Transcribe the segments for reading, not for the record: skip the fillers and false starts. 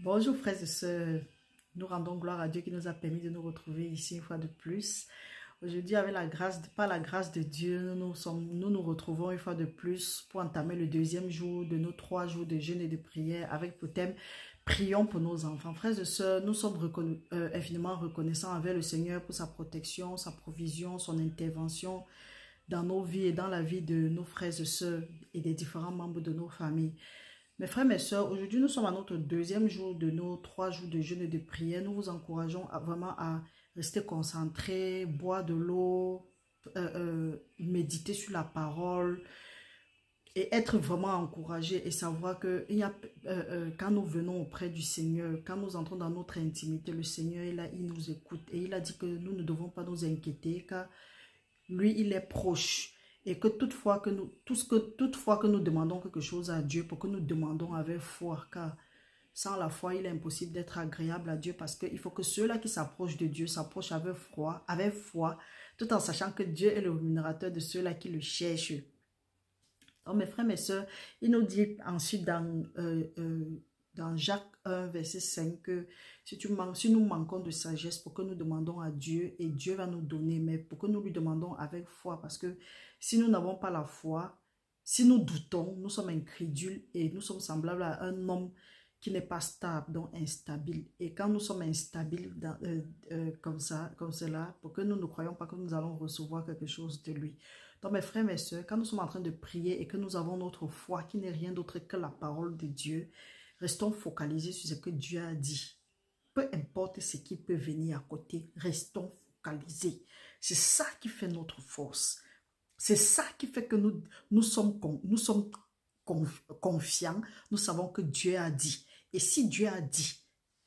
Bonjour frères et sœurs, nous rendons gloire à Dieu qui nous a permis de nous retrouver ici une fois de plus. Aujourd'hui, avec la grâce, par la grâce de Dieu, nous retrouvons une fois de plus pour entamer le deuxième jour de nos 3 jours de jeûne et de prière avec pour thème prions pour nos enfants. Frères et sœurs, nous sommes infiniment reconnaissants envers le Seigneur pour sa protection, sa provision, son intervention dans nos vies et dans la vie de nos frères et sœurs et des différents membres de nos familles. Mes frères, mes sœurs, aujourd'hui nous sommes à notre deuxième jour de nos 3 jours de jeûne et de prière. Nous vous encourageons vraiment à rester concentrés, boire de l'eau, méditer sur la parole et être vraiment encouragés et savoir que quand nous venons auprès du Seigneur, quand nous entrons dans notre intimité, le Seigneur est là, il nous écoute et il a dit que nous ne devons pas nous inquiéter car lui, il est proche. Et que toutefois que nous demandons quelque chose à Dieu, pour que nous demandons avec foi, car sans la foi, il est impossible d'être agréable à Dieu, parce qu'il faut que ceux-là qui s'approchent de Dieu s'approchent avec foi, tout en sachant que Dieu est le rémunérateur de ceux-là qui le cherchent. Donc mes frères, mes sœurs, il nous dit ensuite dans Jacques 1, verset 5, que si nous manquons de sagesse, pour que nous demandons à Dieu, et Dieu va nous donner, mais pour que nous lui demandons avec foi, parce que si nous n'avons pas la foi, si nous doutons, nous sommes incrédules et nous sommes semblables à un homme qui n'est pas stable, donc instable. Et quand nous sommes instables comme cela, pour que nous ne croyons pas que nous allons recevoir quelque chose de lui. Donc mes frères, mes sœurs, quand nous sommes en train de prier et que nous avons notre foi qui n'est rien d'autre que la parole de Dieu, restons focalisés sur ce que Dieu a dit. Peu importe ce qui peut venir à côté, restons focalisés. C'est ça qui fait notre force. C'est ça qui fait que nous sommes confiants. Nous savons que Dieu a dit. Et si Dieu a dit,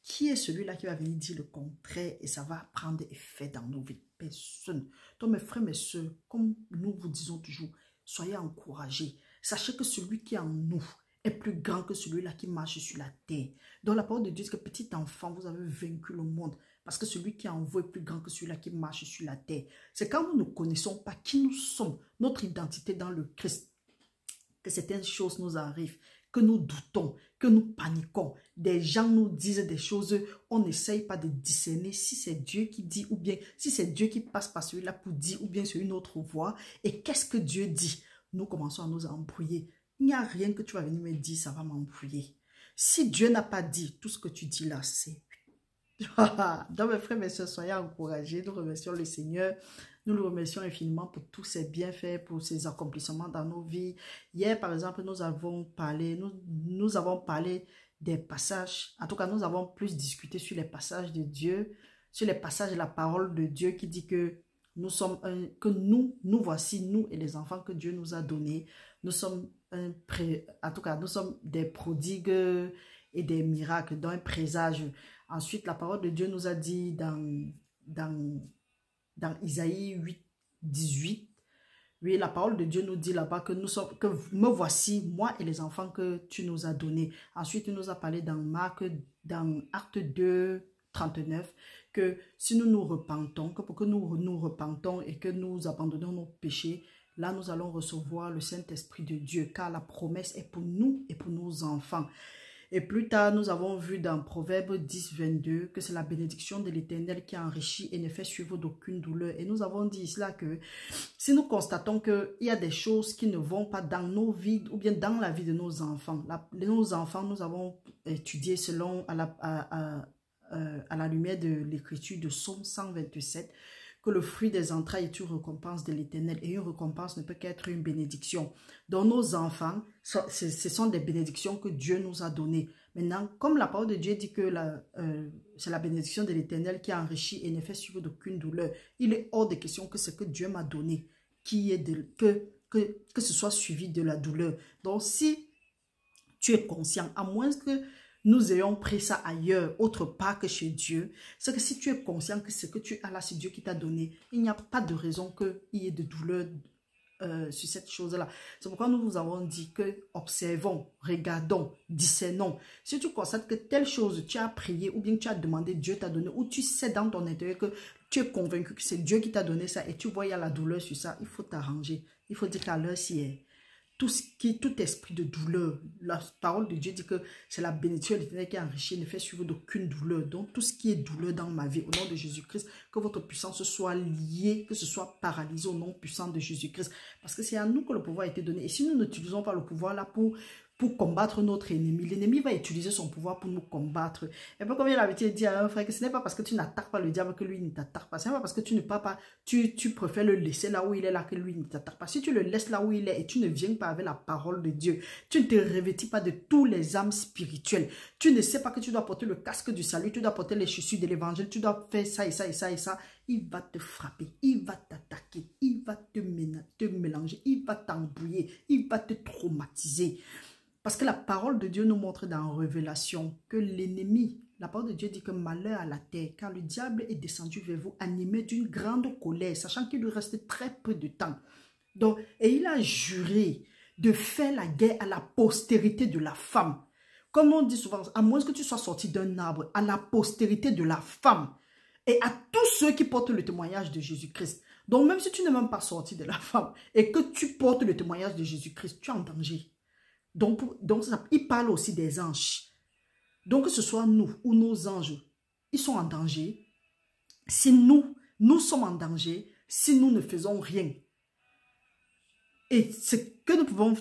qui est celui-là qui va venir dire le contraire et ça va prendre effet dans nos vies? Personne. Donc mes frères, mes soeurs, comme nous vous disons toujours, soyez encouragés. Sachez que celui qui est en nous est plus grand que celui-là qui marche sur la terre. Dans la parole de Dieu, c'est que petit enfant, vous avez vaincu le monde. Parce que celui qui est en vous est plus grand que celui-là qui marche sur la terre. C'est quand nous ne connaissons pas qui nous sommes, notre identité dans le Christ, que certaines choses nous arrivent, que nous doutons, que nous paniquons. Des gens nous disent des choses, on n'essaye pas de discerner si c'est Dieu qui dit ou bien si c'est Dieu qui passe par celui-là pour dire ou bien sur une autre voie. Et qu'est-ce que Dieu dit? Nous commençons à nous embrouiller. Il n'y a rien que tu vas venir me dire, ça va m'embrouiller. Si Dieu n'a pas dit, tout ce que tu dis là, c'est... Donc mes frères, mes soeurs, soyez encouragés. Nous remercions le Seigneur. Nous le remercions infiniment pour tous ses bienfaits, pour ses accomplissements dans nos vies. Hier, par exemple, nous avons parlé des passages. En tout cas, nous avons plus discuté sur les passages de Dieu, sur les passages de la parole de Dieu qui dit que nous sommes nous voici, nous et les enfants que Dieu nous a donnés. Nous sommes nous sommes des prodigues et des miracles, dans un présage. Ensuite, la parole de Dieu nous a dit dans Isaïe 8, 18, oui, la parole de Dieu nous dit là-bas que me voici, moi et les enfants que tu nous as donnés. Ensuite, il nous a parlé dans Acte 2, 39, que si nous nous repentons, que pour que nous repentons et que nous abandonnons nos péchés, là nous allons recevoir le Saint-Esprit de Dieu, car la promesse est pour nous et pour nos enfants. Et plus tard, nous avons vu dans Proverbe 10, 22 que c'est la bénédiction de l'Éternel qui enrichit et ne fait suivre d'aucune douleur. Et nous avons dit cela que si nous constatons qu'il y a des choses qui ne vont pas dans nos vies ou bien dans la vie de nos enfants, nos enfants, nous avons étudié selon à la lumière de l'Écriture de Psaume 127, que le fruit des entrailles est une récompense de l'Éternel et une récompense ne peut qu'être une bénédiction. Donc nos enfants, ce sont des bénédictions que Dieu nous a données. Maintenant, comme la parole de Dieu dit que c'est la bénédiction de l'Éternel qui enrichit et ne fait suivre d'aucune douleur, il est hors de question que ce que Dieu m'a donné, que ce soit suivi de la douleur. Donc si tu es conscient, à moins que nous ayons pris ça ailleurs, autre part que chez Dieu, c'est que si tu es conscient que ce que tu as là, c'est Dieu qui t'a donné, il n'y a pas de raison qu'il y ait de douleur sur cette chose-là. C'est pourquoi nous vous avons dit que observons, regardons, discernons. Si tu constates que telle chose, tu as prié ou bien tu as demandé, Dieu t'a donné, ou tu sais dans ton intérieur que tu es convaincu que c'est Dieu qui t'a donné ça et tu vois il y a la douleur sur ça, il faut t'arranger. Il faut dire qu'à l'heure ci est. tout esprit de douleur. La parole de Dieu dit que c'est la bénédiction de l'Éternel qui enrichit, ne fait suivre d'aucune douleur. Donc tout ce qui est douleur dans ma vie, au nom de Jésus-Christ, que votre puissance soit liée, que ce soit paralysé au nom puissant de Jésus-Christ. Parce que c'est à nous que le pouvoir a été donné. Et si nous n'utilisons pas le pouvoir là pour combattre notre ennemi, l'ennemi va utiliser son pouvoir pour nous combattre. Et puis comme il avait dit à un frère que ce n'est pas parce que tu n'attaques pas le diable que lui ne t'attaque pas. Ce n'est pas parce que tu ne parles pas, tu préfères le laisser là où il est là que lui ne t'attaque pas. Si tu le laisses là où il est et tu ne viens pas avec la parole de Dieu, tu ne te revêtis pas de tous les âmes spirituelles. Tu ne sais pas que tu dois porter le casque du salut, tu dois porter les chaussures de l'évangile, tu dois faire ça et ça et ça et ça. Il va te frapper, il va t'attaquer, il va te mélanger, il va t'embrouiller, il va te traumatiser. Parce que la parole de Dieu nous montre dans Révélation que l'ennemi, la parole de Dieu dit que malheur à la terre, car le diable est descendu vers vous animé d'une grande colère, sachant qu'il lui reste très peu de temps. Donc, et il a juré de faire la guerre à la postérité de la femme. Comme on dit souvent, à moins que tu sois sorti d'un arbre, à la postérité de la femme et à tous ceux qui portent le témoignage de Jésus-Christ. Donc, même si tu n'es même pas sorti de la femme et que tu portes le témoignage de Jésus-Christ, tu es en danger. Donc, il parle aussi des anges. Donc, que ce soit nous ou nos anges, ils sont en danger. Si nous sommes en danger, si nous ne faisons rien. Et ce que nous pouvons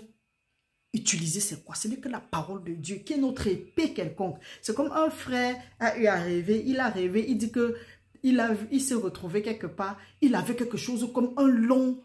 utiliser, c'est quoi? Ce n'est que la parole de Dieu, qui est notre épée quelconque. C'est comme un frère a rêvé, il dit que il s'est retrouvé quelque part, il avait quelque chose comme un long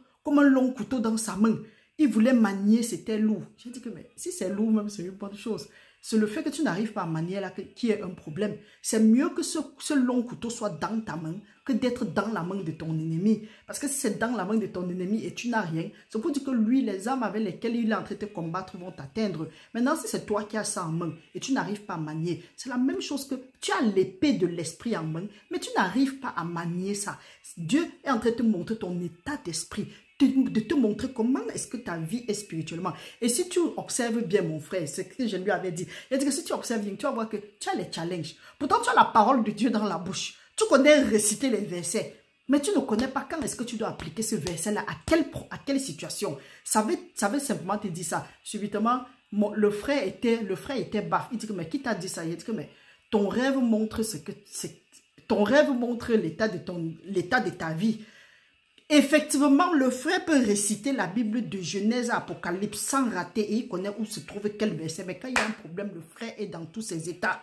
couteau dans sa main. Il voulait manier, c'était lourd. J'ai dit que mais si c'est lourd, même c'est une bonne chose. C'est le fait que tu n'arrives pas à manier là qui est un problème. C'est mieux que ce long couteau soit dans ta main que d'être dans la main de ton ennemi. Parce que si c'est dans la main de ton ennemi et tu n'as rien, c'est pour dire que lui, les armes avec lesquelles il est en train de te combattre vont t'atteindre. Maintenant, si c'est toi qui as ça en main et tu n'arrives pas à manier, c'est la même chose que tu as l'épée de l'esprit en main, mais tu n'arrives pas à manier ça. Dieu est en train de te montrer ton état d'esprit, de te montrer comment est-ce que ta vie est spirituellement. Et si tu observes bien, mon frère, c'est ce que je lui avais dit. Il a dit que si tu observes bien, tu vas voir que tu as les challenges. Pourtant, tu as la parole de Dieu dans la bouche. Tu connais réciter les versets. Mais tu ne connais pas quand est-ce que tu dois appliquer ce verset-là, à quelle situation. Ça veut simplement te dire ça. Subitement, le frère était baf. Il dit que, mais qui t'a dit ça? Il dit que, mais ton rêve montre l'état de ta vie. Effectivement, le frère peut réciter la Bible de Genèse à Apocalypse sans rater et il connaît où se trouve quel verset. Mais quand il y a un problème, le frère est dans tous ses états.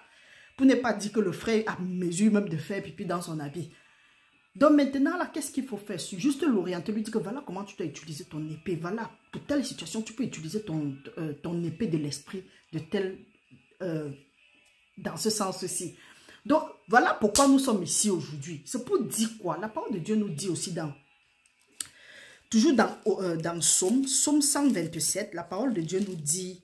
Pour ne pas dire que le frère a mesure même de faire pipi dans son habit. Donc maintenant, là, qu'est-ce qu'il faut faire? Juste l'orienter, lui dire que voilà comment tu dois utiliser ton épée. Voilà, pour telle situation, tu peux utiliser ton épée de l'esprit dans ce sens-ci. Donc, voilà pourquoi nous sommes ici aujourd'hui. C'est pour dire quoi? La parole de Dieu nous dit aussi toujours dans Psaume 127, la parole de Dieu nous dit,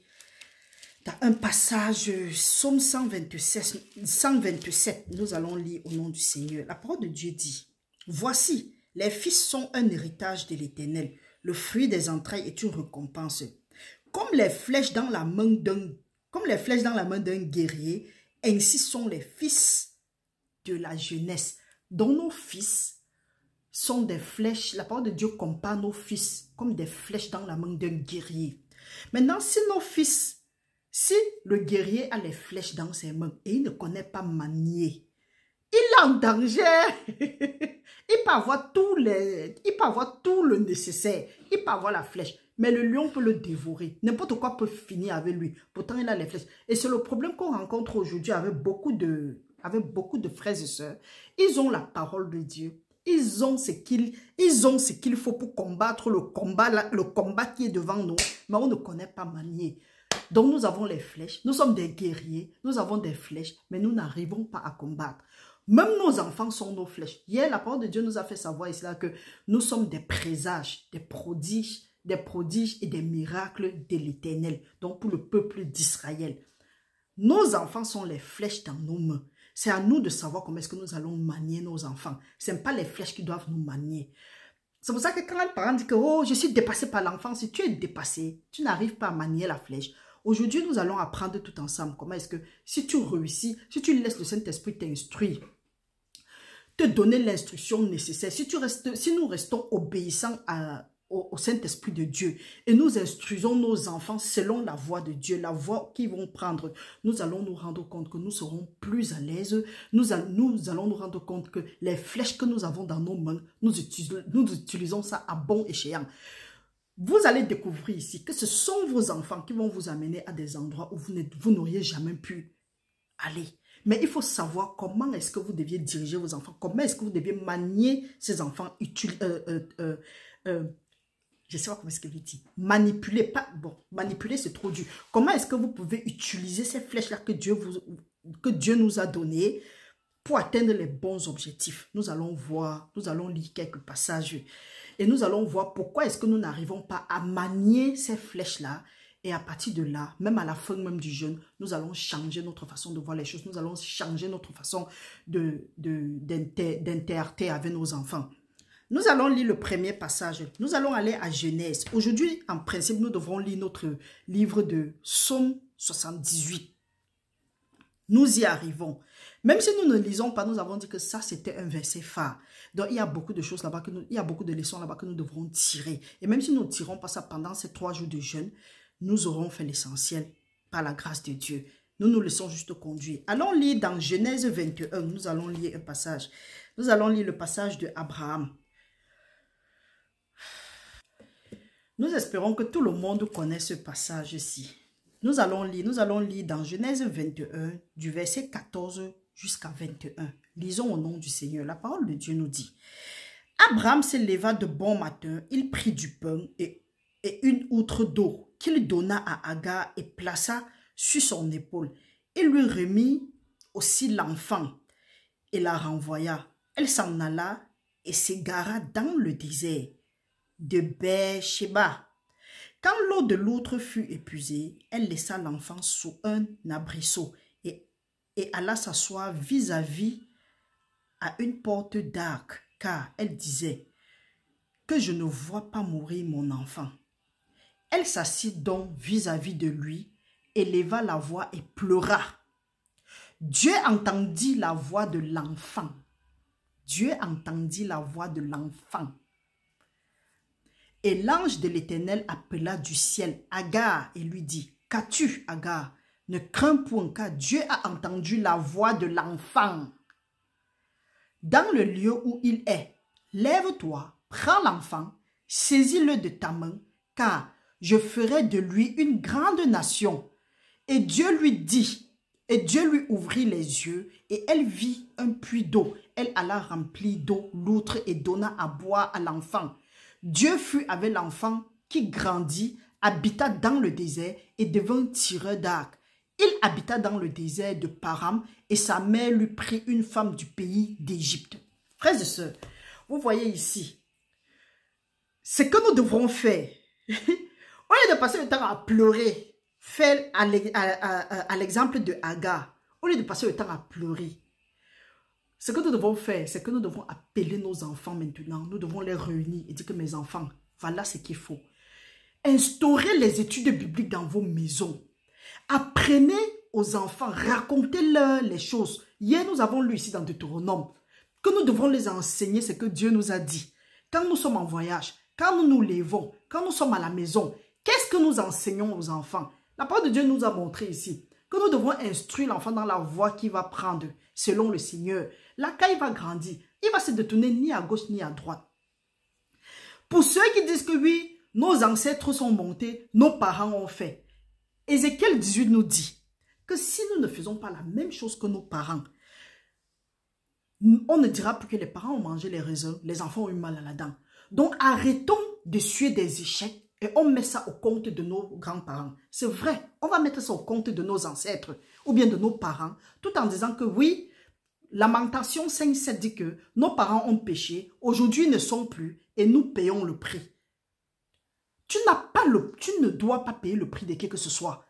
dans un passage, Psaume 127, nous allons lire au nom du Seigneur. La parole de Dieu dit, « Voici, les fils sont un héritage de l'Éternel, le fruit des entrailles est une récompense. Comme les flèches dans la main d'un guerrier, ainsi sont les fils de la jeunesse. » Dont nos fils sont des flèches. La parole de Dieu compare nos fils comme des flèches dans la main d'un guerrier. Maintenant, si le guerrier a les flèches dans ses mains et il ne connaît pas manier, il est en danger. Il peut avoir tout le nécessaire. Il peut avoir la flèche. Mais le lion peut le dévorer. N'importe quoi peut finir avec lui. Pourtant, il a les flèches. Et c'est le problème qu'on rencontre aujourd'hui avec beaucoup de frères et sœurs. Ils ont la parole de Dieu. Ils ont ce qu'il faut pour combattre le combat qui est devant nous. Mais on ne connaît pas manier. Donc nous avons les flèches. Nous sommes des guerriers. Nous avons des flèches. Mais nous n'arrivons pas à combattre. Même nos enfants sont nos flèches. Hier, la parole de Dieu nous a fait savoir ici là que nous sommes des présages, des prodiges et des miracles de l'Éternel. Donc pour le peuple d'Israël. Nos enfants sont les flèches dans nos mains. C'est à nous de savoir comment est-ce que nous allons manier nos enfants. Ce n'est pas les flèches qui doivent nous manier. C'est pour ça que quand un parent dit que oh, je suis dépassé par l'enfant, si tu es dépassé, tu n'arrives pas à manier la flèche. Aujourd'hui, nous allons apprendre tout ensemble comment est-ce que si tu réussis, si tu laisses le Saint-Esprit t'instruire, te donner l'instruction nécessaire, si nous restons obéissants à au Saint-Esprit de Dieu et nous instruisons nos enfants selon la voie de Dieu, la voie qu'ils vont prendre, nous allons nous rendre compte que nous serons plus à l'aise, nous allons nous rendre compte que les flèches que nous avons dans nos mains, nous utilisons ça à bon escient. Vous allez découvrir ici que ce sont vos enfants qui vont vous amener à des endroits où vous n'auriez jamais pu aller. Mais il faut savoir comment est-ce que vous deviez diriger vos enfants, comment est-ce que vous deviez manier ces enfants, je ne sais pas comment est-ce que je dis, manipuler, pas, bon, manipuler c'est trop dur. Comment est-ce que vous pouvez utiliser ces flèches-là que Dieu nous a données pour atteindre les bons objectifs? Nous allons voir, nous allons lire quelques passages et nous allons voir pourquoi est-ce que nous n'arrivons pas à manier ces flèches-là. Et à partir de là, même à la fin même du jeûne, nous allons changer notre façon de voir les choses. Nous allons changer notre façon d'interacter avec nos enfants. Nous allons lire le premier passage. Nous allons aller à Genèse. Aujourd'hui, en principe, nous devrons lire notre livre de Psaume 78. Nous y arrivons. Même si nous ne lisons pas, nous avons dit que ça, c'était un verset phare. Donc, il y a beaucoup de choses là-bas, il y a beaucoup de leçons là-bas que nous devrons tirer. Et même si nous ne tirons pas ça pendant ces 3 jours de jeûne, nous aurons fait l'essentiel par la grâce de Dieu. Nous nous laissons juste conduire. Allons lire dans Genèse 21. Nous allons lire un passage. Nous allons lire le passage de Abraham. Nous espérons que tout le monde connaît ce passage-ci. Nous allons lire dans Genèse 21, du verset 14 jusqu'à 21. Lisons au nom du Seigneur. La parole de Dieu nous dit: Abraham se leva de bon matin, il prit du pain et une outre d'eau qu'il donna à Agar et plaça sur son épaule. Il lui remit aussi l'enfant et la renvoya. Elle s'en alla et s'égara dans le désert de Beer-Sheba. Quand l'eau de l'outre fut épuisée, elle laissa l'enfant sous un abrisseau et alla s'asseoir vis-à-vis à une porte d'arc, car elle disait que je ne vois pas mourir mon enfant. Elle s'assit donc vis-à-vis de lui, éleva la voix et pleura. Dieu entendit la voix de l'enfant. Dieu entendit la voix de l'enfant. Et l'ange de l'Éternel appela du ciel Agar et lui dit: Qu'as-tu, Agar? Ne crains point, car Dieu a entendu la voix de l'enfant. Dans le lieu où il est, lève-toi, prends l'enfant, saisis-le de ta main, car je ferai de lui une grande nation. Et Dieu lui ouvrit les yeux, et elle vit un puits d'eau. Elle alla remplir d'eau l'outre et donna à boire à l'enfant. Dieu fut avec l'enfant qui grandit, habita dans le désert et devint tireur d'arc. Il habita dans le désert de Param et sa mère lui prit une femme du pays d'Égypte. Frères et sœurs, vous voyez ici, ce que nous devrons faire, au lieu de passer le temps à pleurer, faire à l'exemple de Agar, au lieu de passer le temps à pleurer, ce que nous devons faire, c'est que nous devons appeler nos enfants maintenant. Nous devons les réunir et dire que mes enfants, voilà ce qu'il faut. Instaurez les études bibliques dans vos maisons. Apprenez aux enfants, racontez-leur les choses. Hier, nous avons lu ici dans Deutéronome que nous devons les enseigner ce que Dieu nous a dit. Quand nous sommes en voyage, quand nous nous levons, quand nous sommes à la maison, qu'est-ce que nous enseignons aux enfants? La parole de Dieu nous a montré ici que nous devons instruire l'enfant dans la voie qu'il va prendre selon le Seigneur. Là, quand il va grandir, il va se détourner ni à gauche ni à droite. Pour ceux qui disent que oui, nos ancêtres sont montés, nos parents ont fait. Ézéchiel 18 nous dit que si nous ne faisons pas la même chose que nos parents, on ne dira plus que les parents ont mangé les raisins, les enfants ont eu mal à la dent. Donc arrêtons de suer des échecs et on met ça au compte de nos grands-parents. C'est vrai, on va mettre ça au compte de nos ancêtres ou bien de nos parents, tout en disant que oui, Lamentation 5,7 dit que nos parents ont péché, aujourd'hui ils ne sont plus et nous payons le prix. Tu ne dois pas payer le prix de qui que ce soit.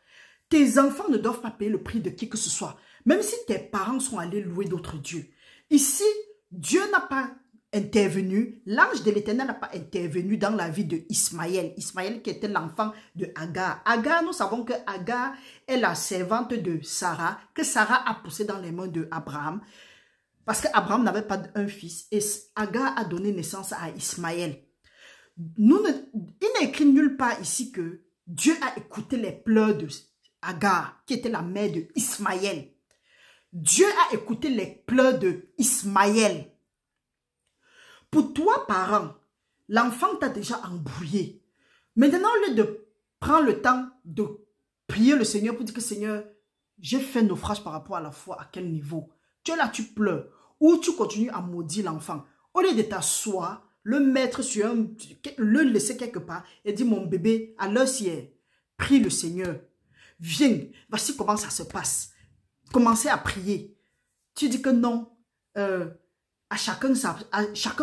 Tes enfants ne doivent pas payer le prix de qui que ce soit. Même si tes parents sont allés louer d'autres dieux. Ici, Dieu n'a pas intervenu, l'ange de l'Éternel n'a pas intervenu dans la vie de Ismaël. Ismaël qui était l'enfant de Agar. Agar, nous savons que Agar est la servante de Sarah, que Sarah a poussé dans les mains de Abraham. Parce qu'Abraham n'avait pas un fils et Agar a donné naissance à Ismaël. Il n'est écrit nulle part ici que Dieu a écouté les pleurs de Agar, qui était la mère de Ismaël. Dieu a écouté les pleurs de Ismaël. Pour toi, parent, l'enfant t'a déjà embrouillé. Maintenant, au lieu de prendre le temps de prier le Seigneur pour dire que Seigneur, j'ai fait naufrage par rapport à la foi, à quel niveau? Tu es là, tu pleures. Ou tu continues à maudire l'enfant. Au lieu de t'asseoir, le mettre sur le laisser quelque part et dire mon bébé, à l'heure si prie le Seigneur. Viens, voici comment ça se passe. Commencez à prier. Tu dis que non, chacun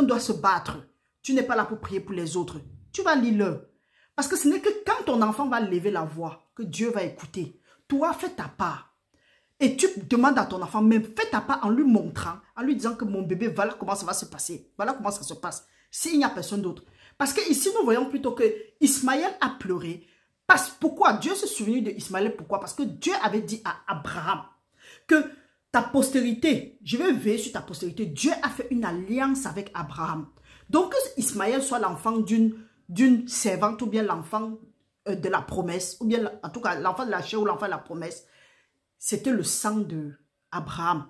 doit se battre. Tu n'es pas là pour prier pour les autres. Tu vas lire leur. Parce que ce n'est que quand ton enfant va lever la voix que Dieu va écouter. Toi, fais ta part. Et tu demandes à ton enfant, même fais ta part en lui montrant, en lui disant que mon bébé, voilà comment ça va se passer. Voilà comment ça se passe. S'il n'y a personne d'autre. Parce que ici, nous voyons plutôt que Ismaël a pleuré. Pourquoi? Dieu se souvenu d'Ismaël. Pourquoi? Parce que Dieu avait dit à Abraham que ta postérité, je vais veiller sur ta postérité. Dieu a fait une alliance avec Abraham. Donc, que Ismaël soit l'enfant d'une servante ou bien l'enfant de la promesse, ou bien en tout cas l'enfant de la chair ou l'enfant de la promesse, c'était le sang de Abraham.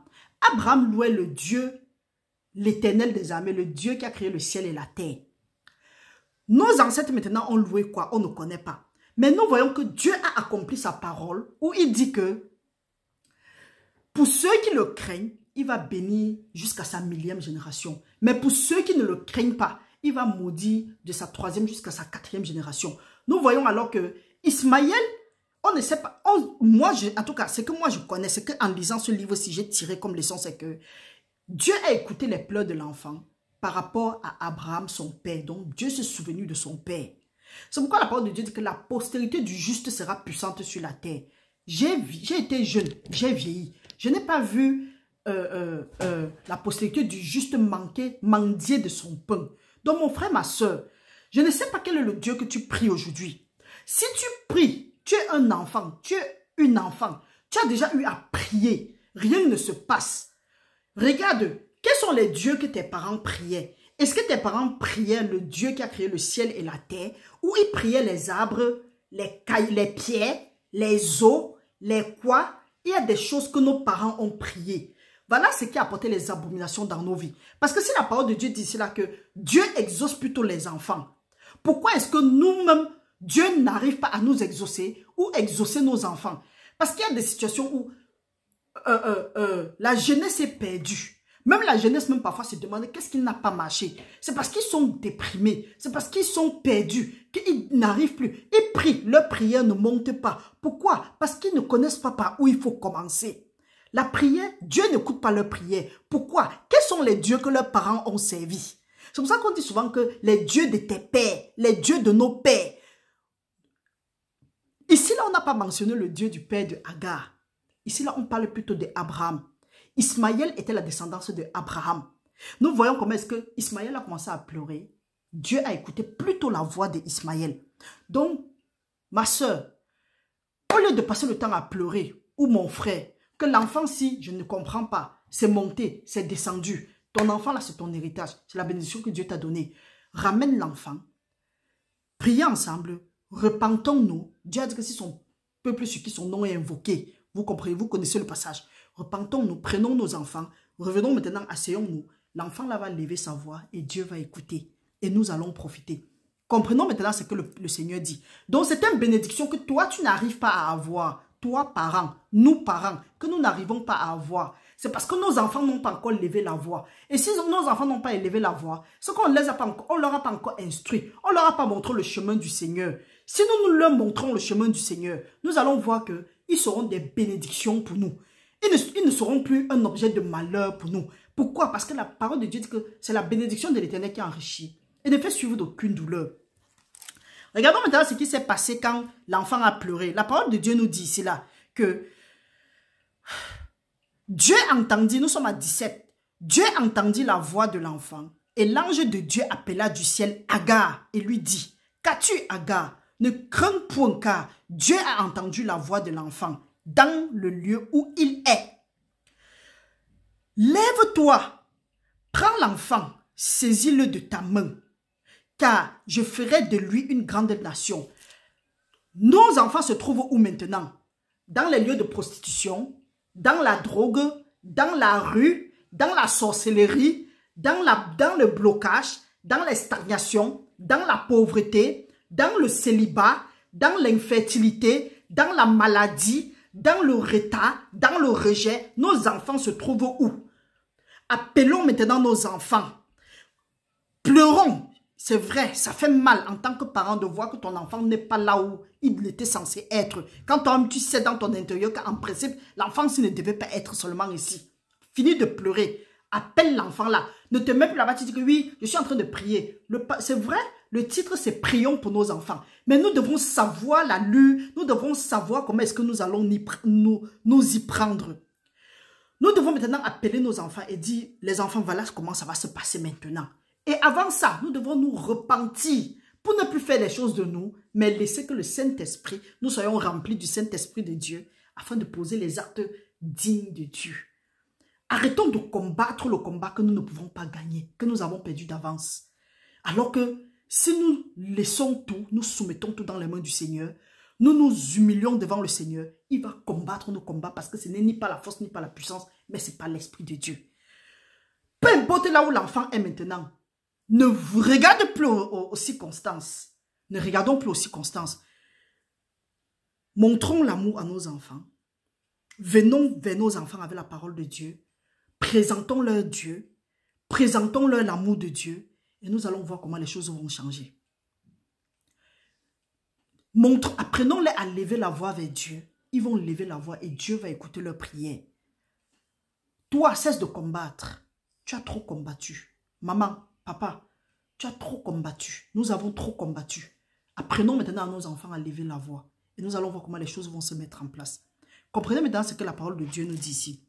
Abraham louait le Dieu, l'Éternel des armées, le Dieu qui a créé le ciel et la terre. Nos ancêtres maintenant ont loué quoi? On ne connaît pas. Mais nous voyons que Dieu a accompli sa parole où il dit que pour ceux qui le craignent, il va bénir jusqu'à sa 1000e génération. Mais pour ceux qui ne le craignent pas, il va maudire de sa 3e jusqu'à sa 4e génération. Nous voyons alors que Ismaël, on ne sait pas. En tout cas, ce que moi je connais, c'est qu'en lisant ce livre, si j'ai tiré comme leçon, c'est que Dieu a écouté les pleurs de l'enfant par rapport à Abraham, son père. Donc Dieu s'est souvenu de son père. C'est pourquoi la parole de Dieu dit que la postérité du juste sera puissante sur la terre. J'ai été jeune, j'ai vieilli. Je n'ai pas vu la postérité du juste mendier de son pain. Donc mon frère, ma soeur, je ne sais pas quel est le Dieu que tu pries aujourd'hui. Si tu pries, tu es un enfant, tu es une enfant, tu as déjà eu à prier, rien ne se passe. Regarde, quels sont les dieux que tes parents priaient? Est-ce que tes parents priaient le Dieu qui a créé le ciel et la terre, ou ils priaient les arbres, les pierres, les eaux, les quoi? Il y a des choses que nos parents ont priées. Voilà ce qui a apporté les abominations dans nos vies. Parce que si la parole de Dieu dit cela, que Dieu exauce plutôt les enfants, pourquoi est-ce que nous-mêmes, Dieu n'arrive pas à nous exaucer ou exaucer nos enfants? Parce qu'il y a des situations où la jeunesse est perdue. Même la jeunesse, même parfois, se demande qu'est-ce qui n'a pas marché. C'est parce qu'ils sont déprimés. C'est parce qu'ils sont perdus qu'ils n'arrivent plus. Ils prient, leur prière ne monte pas. Pourquoi? Parce qu'ils ne connaissent pas par où il faut commencer. La prière, Dieu n'écoute pas leur prière. Pourquoi? Quels sont les dieux que leurs parents ont servis? C'est pour ça qu'on dit souvent que les dieux de tes pères, les dieux de nos pères. Ici, là, on n'a pas mentionné le Dieu du père de Agar. Ici, là, on parle plutôt d'Abraham. Ismaël était la descendance d'Abraham. Nous voyons comment est-ce que Ismaël a commencé à pleurer. Dieu a écouté plutôt la voix d'Ismaël. Donc, ma soeur, au lieu de passer le temps à pleurer, ou mon frère, que l'enfant, si je ne comprends pas, c'est monté, c'est descendu. Ton enfant, là, c'est ton héritage. C'est la bénédiction que Dieu t'a donnée. Ramène l'enfant. Priez ensemble. Repentons-nous. Dieu a dit que si son peuple sur qui son nom est invoqué, vous comprenez, vous connaissez le passage. Repentons-nous, prenons nos enfants, revenons maintenant, asseyons-nous. L'enfant là va lever sa voix et Dieu va écouter. Et nous allons profiter. Comprenons maintenant ce que le Seigneur dit. Donc c'est une bénédiction que toi tu n'arrives pas à avoir. Toi parents, nous parents, que nous n'arrivons pas à avoir. C'est parce que nos enfants n'ont pas encore levé la voix. Et si nos enfants n'ont pas élevé la voix, c'est qu'on ne leur a pas encore instruit. On ne leur a pas montré le chemin du Seigneur. Si nous leur montrons le chemin du Seigneur, nous allons voir qu'ils seront des bénédictions pour nous. Ils ne seront plus un objet de malheur pour nous. Pourquoi? Parce que la parole de Dieu dit que c'est la bénédiction de l'Éternel qui enrichit et ne fait suivre d'aucune douleur. Regardons maintenant ce qui s'est passé quand l'enfant a pleuré. La parole de Dieu nous dit ici là que Dieu entendit, nous sommes à 17, Dieu entendit la voix de l'enfant et l'ange de Dieu appela du ciel Agar et lui dit, qu'as-tu Agar? Ne crains point car Dieu a entendu la voix de l'enfant dans le lieu où il est. Lève-toi, prends l'enfant, saisis-le de ta main car je ferai de lui une grande nation. Nos enfants se trouvent où maintenant? Dans les lieux de prostitution, dans la drogue, dans la rue, dans la sorcellerie, dans le blocage, dans les stagnations, dans la pauvreté, dans le célibat, dans l'infertilité, dans la maladie, dans le retard, dans le rejet. Nos enfants se trouvent où? Appelons maintenant nos enfants. Pleurons. C'est vrai, ça fait mal en tant que parent de voir que ton enfant n'est pas là où il était censé être. Quand toi-même tu sais dans ton intérieur qu'en principe, l'enfant ne devait pas être seulement ici. Finis de pleurer. Appelle l'enfant là. Ne te mets plus là-bas, tu dis que oui, je suis en train de prier. C'est vrai, le titre c'est Prions pour nos enfants. Mais nous devons savoir la lue, nous devons savoir comment est-ce que nous allons nous y prendre. Nous devons maintenant appeler nos enfants et dire, les enfants, voilà comment ça va se passer maintenant. Et avant ça, nous devons nous repentir pour ne plus faire les choses de nous, mais laisser que le Saint-Esprit, nous soyons remplis du Saint-Esprit de Dieu afin de poser les actes dignes de Dieu. Arrêtons de combattre le combat que nous ne pouvons pas gagner, que nous avons perdu d'avance. Alors que si nous laissons tout, nous soumettons tout dans les mains du Seigneur, nous nous humilions devant le Seigneur, il va combattre nos combats parce que ce n'est ni pas la force ni pas la puissance, mais c'est par l'Esprit de Dieu. Peu importe là où l'enfant est maintenant, ne regarde plus aux circonstances. Ne regardons plus aux circonstances. Montrons l'amour à nos enfants. Venons vers nos enfants avec la parole de Dieu. Présentons-leur Dieu. Présentons-leur l'amour de Dieu. Et nous allons voir comment les choses vont changer. Apprenons-les à lever la voix vers Dieu. Ils vont lever la voix et Dieu va écouter leurs prières. Toi, cesse de combattre. Tu as trop combattu. Maman, papa, tu as trop combattu. Nous avons trop combattu. Apprenons maintenant à nos enfants à lever la voix. Et nous allons voir comment les choses vont se mettre en place. Comprenez maintenant ce que la parole de Dieu nous dit ici.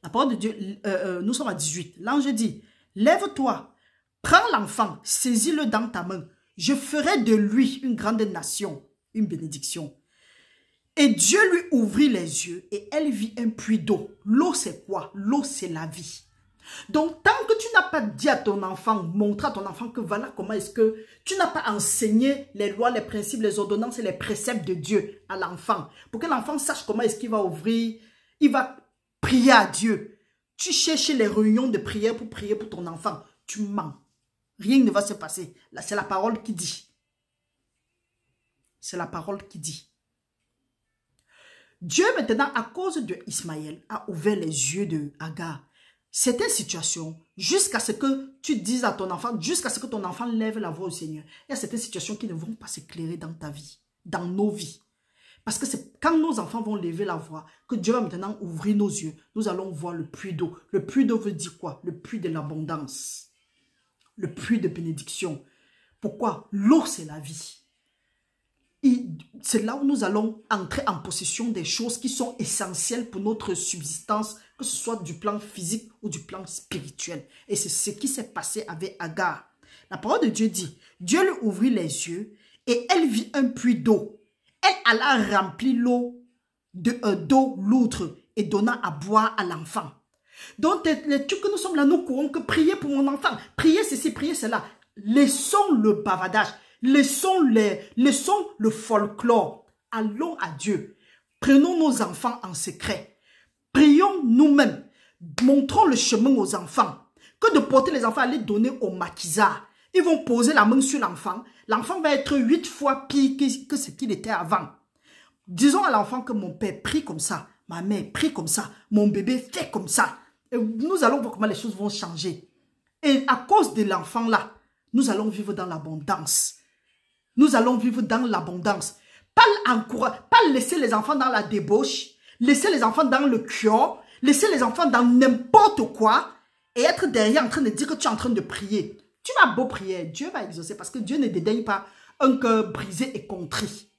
La parole de Dieu, nous sommes à 18. L'ange dit, lève-toi, prends l'enfant, saisis-le dans ta main. Je ferai de lui une grande nation, une bénédiction. Et Dieu lui ouvrit les yeux et elle vit un puits d'eau. L'eau, c'est quoi? L'eau, c'est la vie. Donc, tant que tu n'as pas dit à ton enfant, montre à ton enfant que voilà comment est-ce que tu n'as pas enseigné les lois, les principes, les ordonnances et les préceptes de Dieu à l'enfant. Pour que l'enfant sache comment est-ce qu'il va ouvrir, il va prier à Dieu. Tu cherches les réunions de prière pour prier pour ton enfant. Tu mens. Rien ne va se passer. Là, c'est la parole qui dit. C'est la parole qui dit. Dieu maintenant, à cause de Ismaël, a ouvert les yeux de Agar. Certaines situations, jusqu'à ce que tu dises à ton enfant, jusqu'à ce que ton enfant lève la voix au Seigneur, il y a certaines situations qui ne vont pas s'éclairer dans ta vie, dans nos vies. Parce que c'est quand nos enfants vont lever la voix, que Dieu va maintenant ouvrir nos yeux, nous allons voir le puits d'eau. Le puits d'eau veut dire quoi? Le puits de l'abondance. Le puits de bénédiction. Pourquoi? L'eau, c'est la vie. C'est là où nous allons entrer en possession des choses qui sont essentielles pour notre subsistance, que ce soit du plan physique ou du plan spirituel. Et c'est ce qui s'est passé avec Agar. La parole de Dieu dit, Dieu lui ouvrit les yeux et elle vit un puits d'eau. Elle alla remplir l'eau d'eau loutre et donna à boire à l'enfant. Donc, les trucs que nous sommes là, nous courons que prier pour mon enfant, prier ceci, prier cela. Laissons le bavardage. Laissons le folklore. Allons à Dieu. Prenons nos enfants en secret. Prions nous-mêmes. Montrons le chemin aux enfants. Que de porter les enfants à les donner au maquisard. Ils vont poser la main sur l'enfant. L'enfant va être 8 fois pire que ce qu'il était avant. Disons à l'enfant que mon père prie comme ça. Ma mère prie comme ça. Mon bébé fait comme ça. Et nous allons voir comment les choses vont changer. Et à cause de l'enfant là, nous allons vivre dans l'abondance. Nous allons vivre dans l'abondance. Pas laisser les enfants dans la débauche, laisser les enfants dans le cure, laisser les enfants dans n'importe quoi et être derrière en train de dire que tu es en train de prier. Tu vas beau prier, Dieu va exaucer parce que Dieu ne dédaigne pas un cœur brisé et contrit.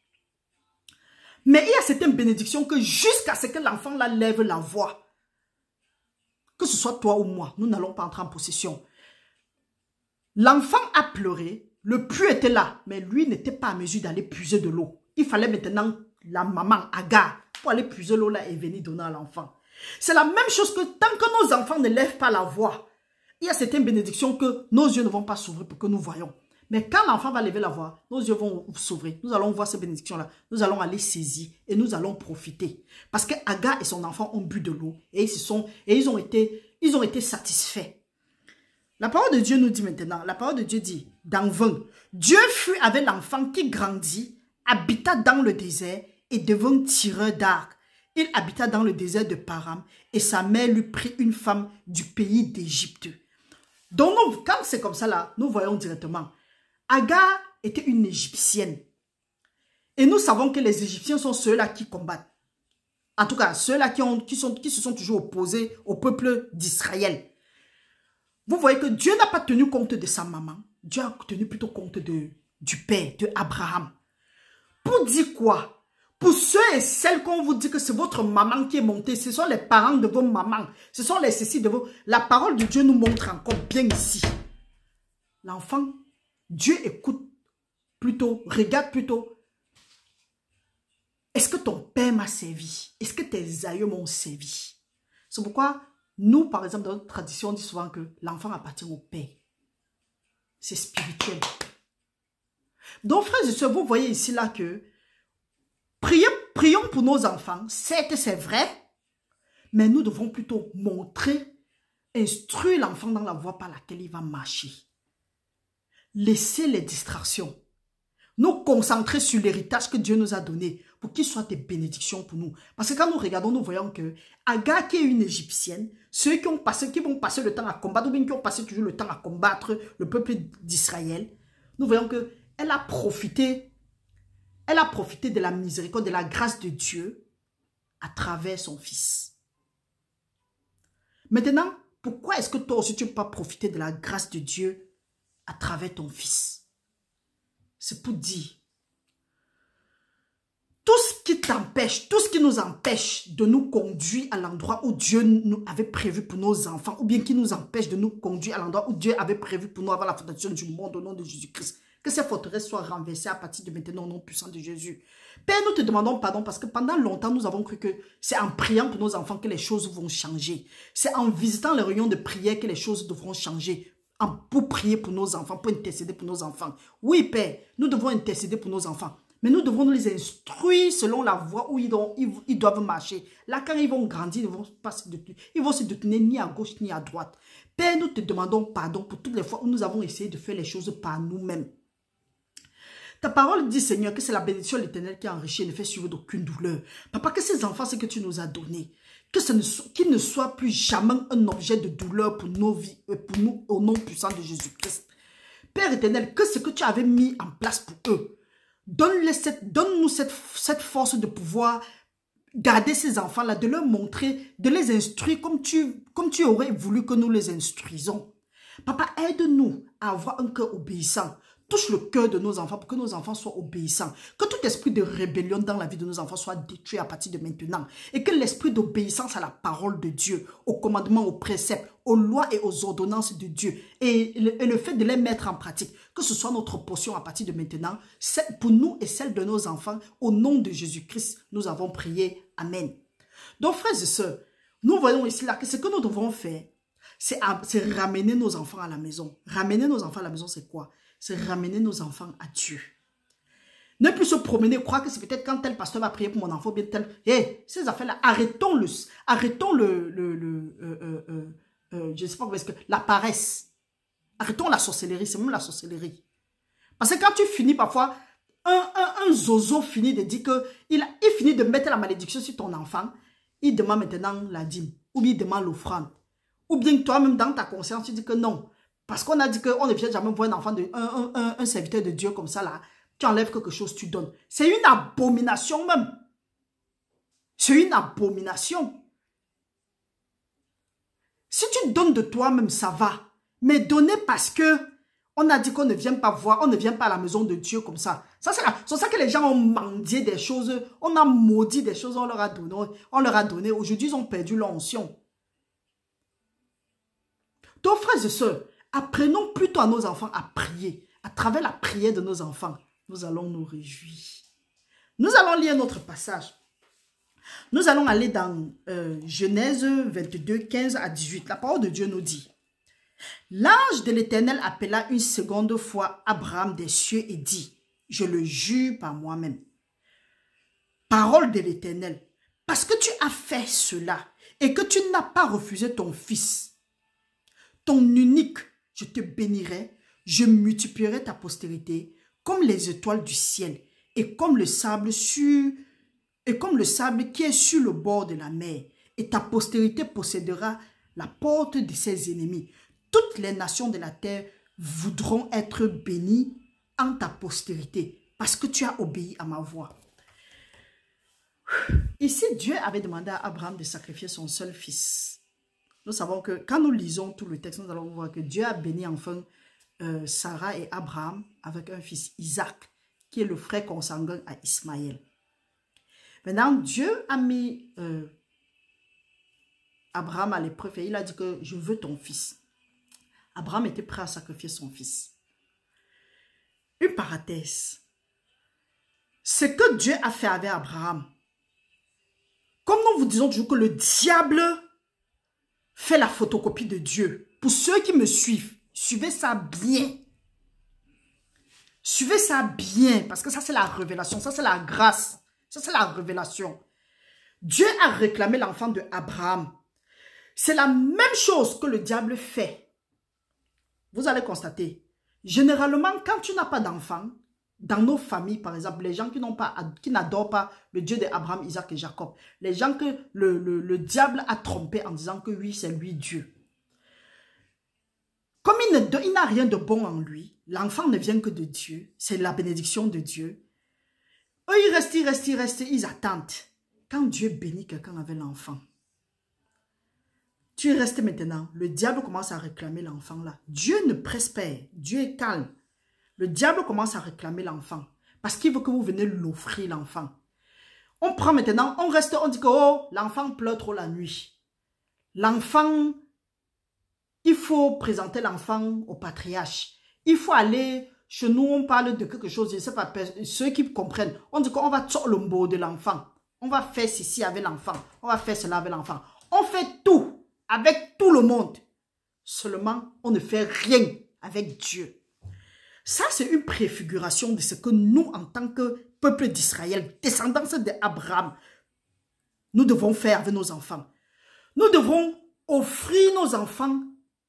Mais il y a certaines bénédictions que jusqu'à ce que l'enfant là lève la voix, que ce soit toi ou moi, nous n'allons pas entrer en possession. L'enfant a pleuré. Le puits était là, mais lui n'était pas à mesure d'aller puiser de l'eau. Il fallait maintenant la maman Agar pour aller puiser l'eau là et venir donner à l'enfant. C'est la même chose que tant que nos enfants ne lèvent pas la voix, il y a certaines bénédictions que nos yeux ne vont pas s'ouvrir pour que nous voyons. Mais quand l'enfant va lever la voix, nos yeux vont s'ouvrir. Nous allons voir ces bénédictions-là. Nous allons aller saisir et nous allons profiter. Parce que Agar et son enfant ont bu de l'eau et ils ont été satisfaits. La parole de Dieu nous dit maintenant, la parole de Dieu dit, dans 20, Dieu fut avec l'enfant qui grandit, habita dans le désert et devint tireur d'arc. Il habita dans le désert de Param et sa mère lui prit une femme du pays d'Égypte. Donc, quand c'est comme ça là, nous voyons directement, Agar était une Égyptienne. Et nous savons que les Égyptiens sont ceux-là qui combattent. En tout cas, ceux-là qui se sont toujours opposés au peuple d'Israël. Vous voyez que Dieu n'a pas tenu compte de sa maman. Dieu a tenu plutôt compte du père, de Abraham. Pour dire quoi? Pour ceux et celles qu'on vous dit que c'est votre maman qui est montée, ce sont les parents de vos mamans, ce sont les ceci de vos... La parole de Dieu nous montre encore bien ici. L'enfant, Dieu écoute plutôt, regarde plutôt. Est-ce que ton père m'a servi? Est-ce que tes aïeux m'ont servi? C'est pourquoi nous, par exemple, dans notre tradition, on dit souvent que l'enfant appartient au père. C'est spirituel. Donc, frères et sœurs, vous voyez ici là que prions pour nos enfants. Certes, c'est vrai, mais nous devons plutôt montrer, instruire l'enfant dans la voie par laquelle il va marcher. Laisser les distractions. Nous concentrer sur l'héritage que Dieu nous a donné pour qu'il soit des bénédictions pour nous. Parce que quand nous regardons, nous voyons que Agar, qui est une Égyptienne, ceux qui vont passer le temps à combattre, ou bien qui ont passé toujours le temps à combattre le peuple d'Israël, nous voyons qu'elle a profité de la miséricorde, de la grâce de Dieu à travers son fils. Maintenant, pourquoi est-ce que toi aussi tu ne peux pas profiter de la grâce de Dieu à travers ton fils? C'est pour dire, tout ce qui t'empêche, tout ce qui nous empêche de nous conduire à l'endroit où Dieu nous avait prévu pour nos enfants, ou bien qui nous empêche de nous conduire à l'endroit où Dieu avait prévu pour nous avant la fondation du monde au nom de Jésus-Christ, que ces forteresses soient renversées à partir de maintenant au nom puissant de Jésus. Père, nous te demandons pardon parce que pendant longtemps, nous avons cru que c'est en priant pour nos enfants que les choses vont changer. C'est en visitant les réunions de prière que les choses devront changer. Pour prier pour nos enfants, pour intercéder pour nos enfants. Oui, Père, nous devons intercéder pour nos enfants. Mais nous devons nous les instruire selon la voie où ils doivent marcher. Là, quand ils vont grandir, ils vont se détenir ni à gauche ni à droite. Père, nous te demandons pardon pour toutes les fois où nous avons essayé de faire les choses par nous-mêmes. Ta parole dit, Seigneur, que c'est la bénédiction de l'Éternel qui enrichit et ne fait suivre d'aucune douleur. Papa, que ces enfants, c'est que tu nous as donné. Qu'ils ne soient plus jamais un objet de douleur pour nos vies, pour nous, au nom puissant de Jésus-Christ. Père éternel, que ce que tu avais mis en place pour eux, donne-nous cette force de pouvoir garder ces enfants-là, de leur montrer, de les instruire comme tu aurais voulu que nous les instruisons. Papa, aide-nous à avoir un cœur obéissant. Touche le cœur de nos enfants pour que nos enfants soient obéissants. Que tout esprit de rébellion dans la vie de nos enfants soit détruit à partir de maintenant. Et que l'esprit d'obéissance à la parole de Dieu, aux commandements, aux préceptes, aux lois et aux ordonnances de Dieu, et le fait de les mettre en pratique, que ce soit notre portion à partir de maintenant, pour nous et celle de nos enfants, au nom de Jésus-Christ, nous avons prié. Amen. Donc, frères et sœurs, nous voyons ici là que ce que nous devons faire, c'est ramener nos enfants à la maison. Ramener nos enfants à la maison, c'est quoi? C'est ramener nos enfants à Dieu. Ne plus se promener, croire que c'est peut-être quand tel pasteur va prier pour mon enfant, bien tel... ces affaires-là, arrêtons je ne sais pas comment est-ce que... La paresse. Arrêtons la sorcellerie, c'est même la sorcellerie. Parce que quand tu finis parfois, un zozo finit de dire que... Il finit de mettre la malédiction sur ton enfant, il demande maintenant la dîme, ou bien il demande l'offrande. Ou bien toi-même dans ta conscience, tu dis que non. Parce qu'on a dit qu'on ne vient jamais voir un enfant, un serviteur de Dieu comme ça là. Tu enlèves quelque chose, tu donnes. C'est une abomination même. C'est une abomination. Si tu donnes de toi-même, ça va. Mais donner parce que on a dit qu'on ne vient pas voir, on ne vient pas à la maison de Dieu comme ça. C'est ça que les gens ont mendié des choses, on a maudit des choses, on leur a donné. Aujourd'hui, ils ont perdu leur onction. Donc, frères et sœurs, apprenons plutôt à nos enfants à prier. À travers la prière de nos enfants, nous allons nous réjouir. Nous allons lire notre passage. Nous allons aller dans Genèse 22, 15 à 18. La parole de Dieu nous dit, L'ange de l'Éternel appela une seconde fois Abraham des cieux et dit, je le jure par moi-même. Parole de l'Éternel, parce que tu as fait cela et que tu n'as pas refusé ton fils, ton unique, je te bénirai, je multiplierai ta postérité comme les étoiles du ciel et comme le sable qui est sur le bord de la mer. Et ta postérité possédera la porte de ses ennemis. Toutes les nations de la terre voudront être bénies en ta postérité parce que tu as obéi à ma voix. Ici, Dieu avait demandé à Abraham de sacrifier son seul fils. Nous savons que quand nous lisons tout le texte, nous allons voir que Dieu a béni enfin Sarah et Abraham avec un fils, Isaac, qui est le frère consanguin à Ismaël. Maintenant, Dieu a mis Abraham à l'épreuve et il a dit que je veux ton fils. Abraham était prêt à sacrifier son fils. Une parenthèse. Ce que Dieu a fait avec Abraham, comme nous vous disons toujours que le diable fait la photocopie de Dieu. Pour ceux qui me suivent, suivez ça bien. Suivez ça bien, parce que ça c'est la révélation, ça c'est la grâce, ça c'est la révélation. Dieu a réclamé l'enfant de Abraham. C'est la même chose que le diable fait. Vous allez constater, généralement quand tu n'as pas d'enfant, dans nos familles par exemple, les gens qui n'adorent pas le Dieu d'Abraham, Isaac et Jacob, les gens que le diable a trompé en disant que oui c'est lui Dieu. Comme il n'a rien de bon en lui, l'enfant ne vient que de Dieu, c'est la bénédiction de Dieu. Eux, ils restent, ils attendent. Quand Dieu bénit quelqu'un avec l'enfant, tu restes maintenant, le diable commence à réclamer l'enfant là. Dieu ne presse pas, Dieu est calme. Le diable commence à réclamer l'enfant parce qu'il veut que vous venez l'offrir l'enfant. On prend maintenant, on reste, on dit que oh, l'enfant pleure trop la nuit. L'enfant... Il faut présenter l'enfant au patriarche. Il faut aller, chez nous on parle de quelque chose, je ne sais pas, ceux qui comprennent, on dit qu'on va tuer le mot de l'enfant. On va faire ceci avec l'enfant, on va faire cela avec l'enfant. On fait tout avec tout le monde. Seulement, on ne fait rien avec Dieu. Ça, c'est une préfiguration de ce que nous, en tant que peuple d'Israël, descendance d'Abraham, nous devons faire avec nos enfants. Nous devons offrir nos enfants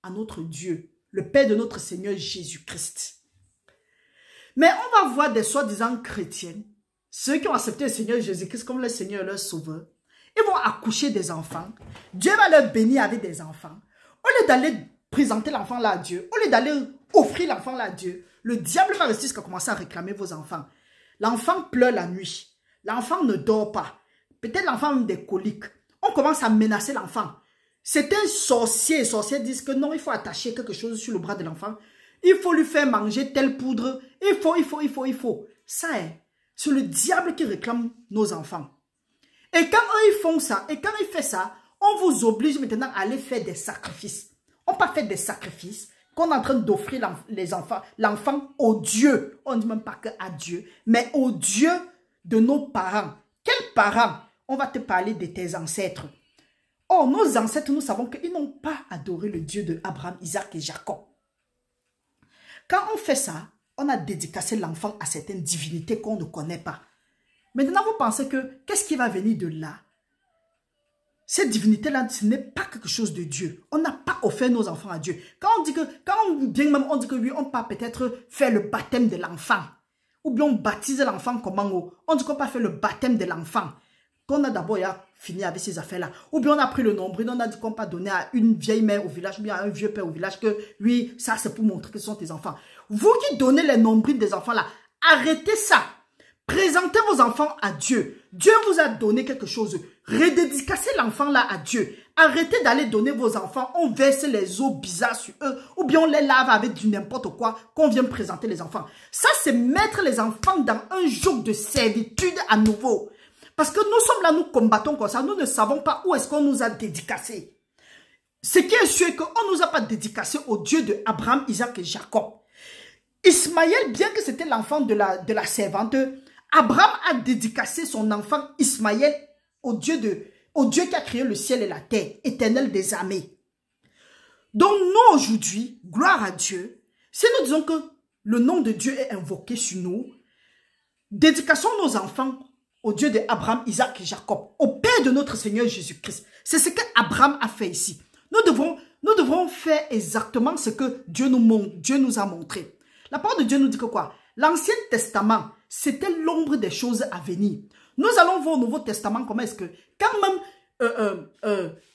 à notre Dieu, le Père de notre Seigneur Jésus-Christ. Mais on va voir des soi-disant chrétiens, ceux qui ont accepté le Seigneur Jésus-Christ comme le Seigneur et leur sauveur, ils vont accoucher des enfants, Dieu va leur bénir avec des enfants. Au lieu d'aller présenter l'enfant là à Dieu, au lieu d'aller offrir l'enfant là à Dieu, le diable va rester jusqu'à commencer à réclamer vos enfants. L'enfant pleure la nuit, l'enfant ne dort pas, peut-être l'enfant a des coliques, on commence à menacer l'enfant. C'est un sorcier. Les sorciers disent que non, il faut attacher quelque chose sur le bras de l'enfant. Il faut lui faire manger telle poudre. Il faut. Ça, c'est le diable qui réclame nos enfants. Et quand eux, ils font ça, et quand ils font ça, on vous oblige maintenant à aller faire des sacrifices. On pas fait des sacrifices qu'on est en train d'offrir l'enfant au Dieu. On ne dit même pas que à Dieu, mais au Dieu de nos parents. Quels parents? On va te parler de tes ancêtres. Oh, nos ancêtres, nous savons qu'ils n'ont pas adoré le Dieu de Abraham, Isaac et Jacob. Quand on fait ça, on a dédicacé l'enfant à certaines divinités qu'on ne connaît pas. Maintenant, vous pensez que, qu'est-ce qui va venir de là? Cette divinité-là, ce n'est pas quelque chose de Dieu. On n'a pas offert nos enfants à Dieu. Quand on dit que oui, on peut peut-être faire le baptême de l'enfant. Ou bien on baptise l'enfant comment? On dit qu'on peut faire le baptême de l'enfant. Qu'on a d'abord fini avec ces affaires-là. Ou bien on a pris le nombril, on a dit qu'on peut donner à une vieille mère au village, ou bien à un vieux père au village, que oui, ça c'est pour montrer que ce sont tes enfants. Vous qui donnez les nombrils des enfants-là, arrêtez ça. Présentez vos enfants à Dieu. Dieu vous a donné quelque chose. Redédicacez l'enfant-là à Dieu. Arrêtez d'aller donner vos enfants. On verse les eaux bizarres sur eux. Ou bien on les lave avec du n'importe quoi qu'on vient présenter les enfants. Ça, c'est mettre les enfants dans un joug de servitude à nouveau. Parce que nous sommes là, nous combattons comme ça. Nous ne savons pas où est-ce qu'on nous a dédicacés. Ce qui est sûr, c'est qu'on ne nous a pas dédicacés au Dieu de Abraham, Isaac et Jacob. Ismaël, bien que c'était l'enfant de la servante, Abraham a dédicacé son enfant Ismaël au Dieu qui a créé le ciel et la terre, éternel des armées. Donc nous aujourd'hui, gloire à Dieu, si nous disons que le nom de Dieu est invoqué sur nous, dédicassons nos enfants au Dieu d'Abraham, Isaac et Jacob, au Père de notre Seigneur Jésus-Christ. C'est ce qu'Abraham a fait ici. Nous devrons faire exactement ce que Dieu nous a montré. La parole de Dieu nous dit que quoi? L'Ancien Testament, c'était l'ombre des choses à venir. Nous allons voir au Nouveau Testament comment est-ce que, quand même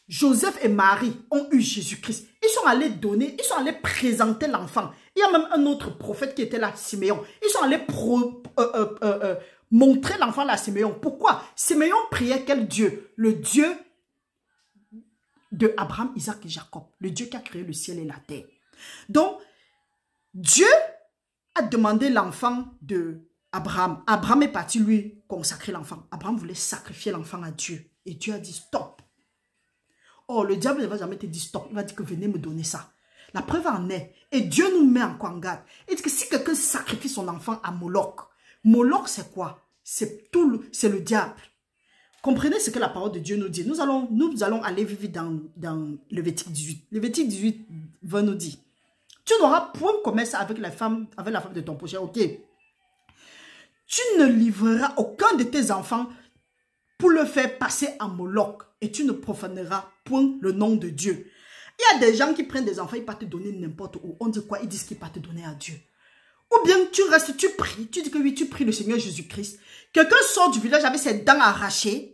Joseph et Marie ont eu Jésus-Christ, ils sont allés présenter l'enfant. Il y a même un autre prophète qui était là, Siméon. Ils sont allés montrer l'enfant à Siméon. Pourquoi? Siméon priait quel Dieu? Le Dieu de Abraham, Isaac et Jacob. Le Dieu qui a créé le ciel et la terre. Donc, Dieu a demandé l'enfant de Abraham. Abraham est parti lui consacrer l'enfant. Abraham voulait sacrifier l'enfant à Dieu. Et Dieu a dit stop. Oh, le diable ne va jamais te dire stop. Il va dire que venez me donner ça. La preuve en est. Et Dieu nous met en garde. Il dit que si quelqu'un sacrifie son enfant à Moloch, Moloch c'est quoi? C'est le diable. Comprenez ce que la parole de Dieu nous dit. Nous allons aller vivre dans Lévitique 18. Lévitique 18 va nous dire. Tu n'auras point commerce avec la femme de ton prochain, ok? Tu ne livreras aucun de tes enfants pour le faire passer à Moloch et tu ne profaneras point le nom de Dieu. Il y a des gens qui prennent des enfants, ils ne peuvent pas te donner n'importe où. On dit quoi? Ils disent qu'ils ne peuvent pas te donner à Dieu. Ou bien tu restes, tu pries, tu dis que oui, tu pries le Seigneur Jésus-Christ. Quelqu'un sort du village avec ses dents arrachées.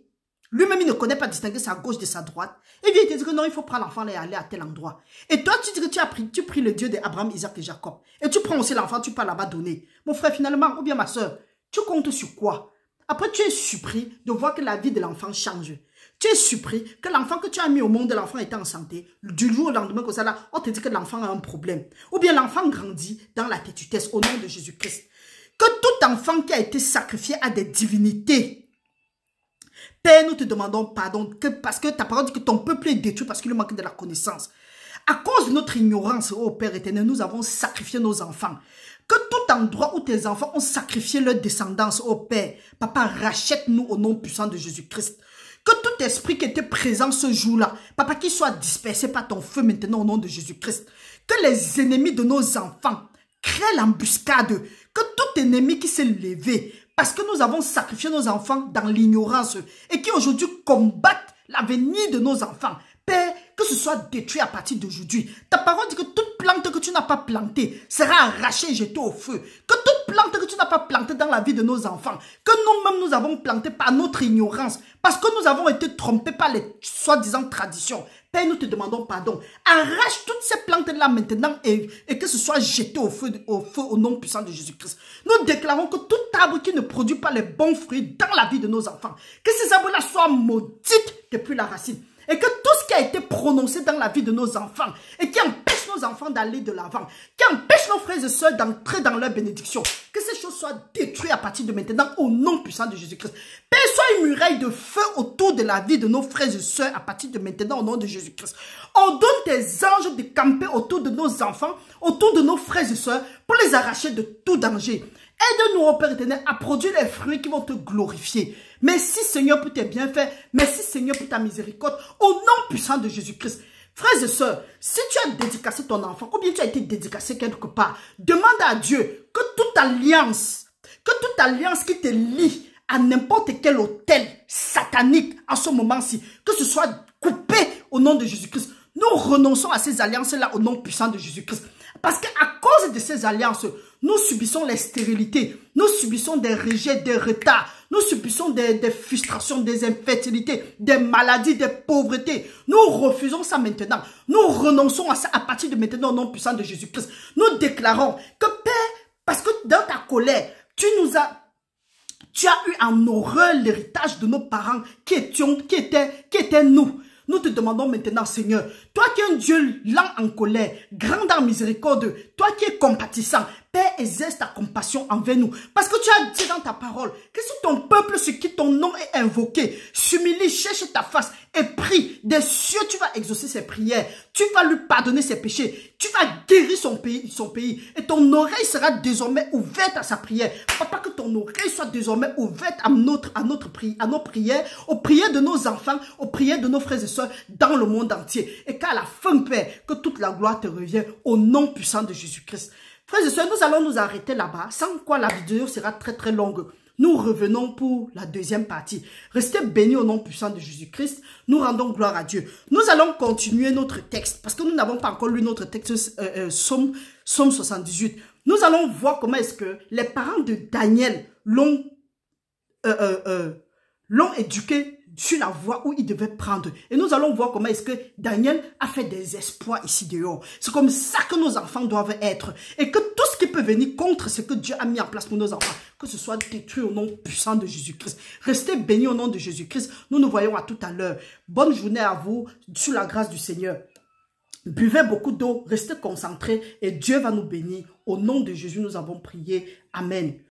Lui-même, il ne connaît pas distinguer sa gauche de sa droite. Et bien, il te dit que non, il faut prendre l'enfant et aller à tel endroit. Et toi, tu dis que tu pries le Dieu d'Abraham, Isaac et Jacob. Et tu prends aussi l'enfant, tu pars là-bas donner. Mon frère, finalement, ou bien ma soeur, tu comptes sur quoi? Après, tu es surpris de voir que la vie de l'enfant change. Tu es surpris que l'enfant que tu as mis au monde, l'enfant était en santé. Du jour au lendemain, comme ça, là, on te dit que l'enfant a un problème. Ou bien l'enfant grandit dans la têtutesse au nom de Jésus-Christ. Que tout enfant qui a été sacrifié à des divinités, Père, nous te demandons pardon parce que ta parole dit que ton peuple est détruit parce qu'il lui manque de la connaissance. À cause de notre ignorance, ô Père éternel, nous avons sacrifié nos enfants. Que tout endroit où tes enfants ont sacrifié leur descendance, ô Père, Papa, rachète-nous au nom puissant de Jésus-Christ. Que tout esprit qui était présent ce jour-là, Papa, qu'il soit dispersé par ton feu maintenant au nom de Jésus-Christ. Que les ennemis de nos enfants créent l'embuscade. Que tout ennemi qui s'est levé, parce que nous avons sacrifié nos enfants dans l'ignorance et qui aujourd'hui combattent l'avenir de nos enfants. Père, que ce soit détruit à partir d'aujourd'hui. Ta parole dit que toute plante que tu n'as pas plantée sera arrachée et jetée au feu. Que toute plante que tu n'as pas plantée dans la vie de nos enfants, que nous-mêmes nous avons planté par notre ignorance, parce que nous avons été trompés par les soi-disant traditions. Père, nous te demandons pardon. Arrache toutes ces plantes-là maintenant et que ce soit jeté au feu au nom puissant de Jésus-Christ. Nous déclarons que tout arbre qui ne produit pas les bons fruits dans la vie de nos enfants, que ces arbres-là soient maudits depuis la racine. Et que tout ce qui a été prononcé dans la vie de nos enfants et qui empêche nos enfants d'aller de l'avant, qui empêche nos frères et sœurs d'entrer dans leur bénédiction, que ces choses soient détruites à partir de maintenant au nom puissant de Jésus-Christ. Père, sois une muraille de feu autour de la vie de nos frères et sœurs à partir de maintenant au nom de Jésus-Christ. Ordonne tes anges de camper autour de nos enfants, autour de nos frères et sœurs pour les arracher de tout danger. Aide-nous, ô Père éternel, à produire les fruits qui vont te glorifier. Merci Seigneur pour tes bienfaits. Merci Seigneur pour ta miséricorde. Au nom puissant de Jésus-Christ. Frères et sœurs, si tu as dédicacé ton enfant ou bien tu as été dédicacé quelque part, demande à Dieu que toute alliance qui te lie à n'importe quel autel satanique en ce moment-ci, que ce soit coupé au nom de Jésus-Christ. Nous renonçons à ces alliances-là au nom puissant de Jésus-Christ. Parce qu'à cause de ces alliances, nous subissons les stérilités, nous subissons des rejets, des retards, nous subissons des frustrations, des infertilités, des maladies, des pauvretés. Nous refusons ça maintenant. Nous renonçons à ça à partir de maintenant au nom puissant de Jésus-Christ. Nous déclarons que Père, parce que dans ta colère, tu as eu en horreur l'héritage de nos parents qui étaient nous. Nous te demandons maintenant, Seigneur, toi qui es un Dieu lent en colère, grand en miséricorde, toi qui es compatissant, Père, exerce ta compassion envers nous. Parce que tu as dit dans ta parole que si ton peuple sur qui ton nom est invoqué s'humilie, cherche ta face et prie, des cieux, tu vas exaucer ses prières. Tu vas lui pardonner ses péchés. Tu vas guérir son pays. Et ton oreille sera désormais ouverte à sa prière. Papa, que ton oreille soit désormais ouverte à nos prières, aux prières de nos enfants, aux prières de nos frères et sœurs dans le monde entier. Et qu'à la fin, Père, que toute la gloire te revienne au nom puissant de Jésus-Christ. Frères et sœurs, nous allons nous arrêter là-bas, sans quoi la vidéo sera très très longue. Nous revenons pour la deuxième partie. Restez bénis au nom puissant de Jésus-Christ. Nous rendons gloire à Dieu. Nous allons continuer notre texte, parce que nous n'avons pas encore lu notre texte, Somme 78. Nous allons voir comment est-ce que les parents de Daniel l'ont éduqué sur la voie où il devait prendre. Et nous allons voir comment est-ce que Daniel a fait des exploits ici dehors. C'est comme ça que nos enfants doivent être. Et que tout ce qui peut venir contre ce que Dieu a mis en place pour nos enfants, que ce soit détruit au nom puissant de Jésus-Christ. Restez bénis au nom de Jésus-Christ. Nous nous voyons à tout à l'heure. Bonne journée à vous, sous la grâce du Seigneur. Buvez beaucoup d'eau, restez concentrés et Dieu va nous bénir. Au nom de Jésus, nous avons prié. Amen.